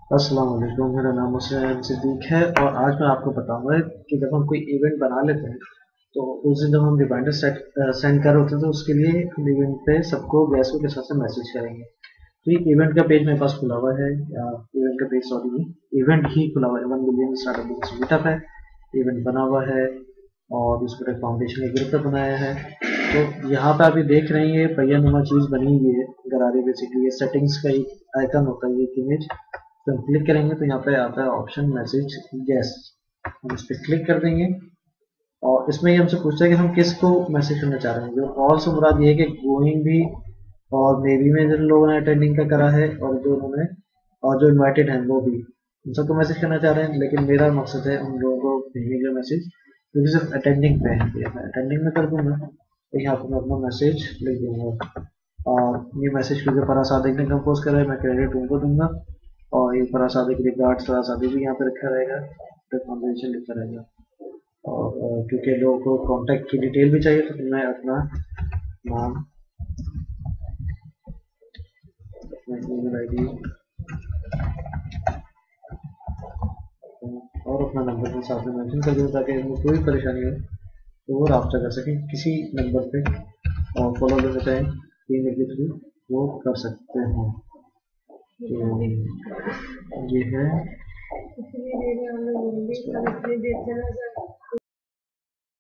अस्सलाम वालेकुम, मेरा नाम हुसैन सिद्दीक है और आज मैं आपको बताऊंगा कि जब हम कोई इवेंट बना लेते हैं तो उस दिन जब हम रिमाइंडर सेंड कर रहे होते हैं तो उसके लिए हम इवेंट पे सबको गैसों के साथ से मैसेज करेंगे। तो ये इवेंट का पेज मेरे पास खुला हुआ है, या इवेंट का पेज सॉरी नहीं, इवेंट ही खुला हुआ है। 1 बिलियन स्टार्टअप बिजनेस मीटअप है, इवेंट बना हुआ है और इस पर फाउंडेशन का ग्रुप बनाया है। तो यहाँ पे अभी देख रहे हैं ये पहिया नुमा चीज़ बनी हुई है गरारे, बेसिकली ये सेटिंग्स का एक आइकन होता है, एक इमेज। तो हम क्लिक करेंगे तो यहाँ पे आता है ऑप्शन मैसेज गैस, हम इस पर क्लिक कर देंगे और इसमें ये हमसे पूछता है कि हम किसको मैसेज करना चाह रहे हैं। जो ऑल से मुराद ये है कि गोइंग भी और मे बी में जिन लोगों ने अटेंडिंग का करा है और जो उन्होंने और जो इनवाइटेड हैं वो भी, उन सबको मैसेज करना चाह रहे हैं। लेकिन मेरा मकसद है उन लोगों को भेजने का मैसेज क्योंकि सिर्फ अटेंडिंग पे है। तो मैं अटेंडिंग में कर दूंगा, तो यहाँ पर मैं अपना मैसेज लिख दूंगा और ये मैसेज क्योंकि फराज सादिक ने कंपोज करा है मैं क्रेडिट उनको दूंगा। और ये फराज सादिक रिगार्ड्स फराज सादिक भी यहाँ पे रखा रहेगा, कॉन्वर्जेशन लिखा रहेगा। और क्योंकि लोगों को कॉन्टैक्ट की डिटेल भी चाहिए तो मैं अपना नाम, अपना ईमेल आईडी और अपना नंबर के साथ में मेंशन कर दूँ ताकि उनको कोई परेशानी हो तो वो रब्ता कर सकें किसी नंबर पे और फॉलो करना चाहें ईमेल के थ्रू वो कर सकते हैं। तो ये है।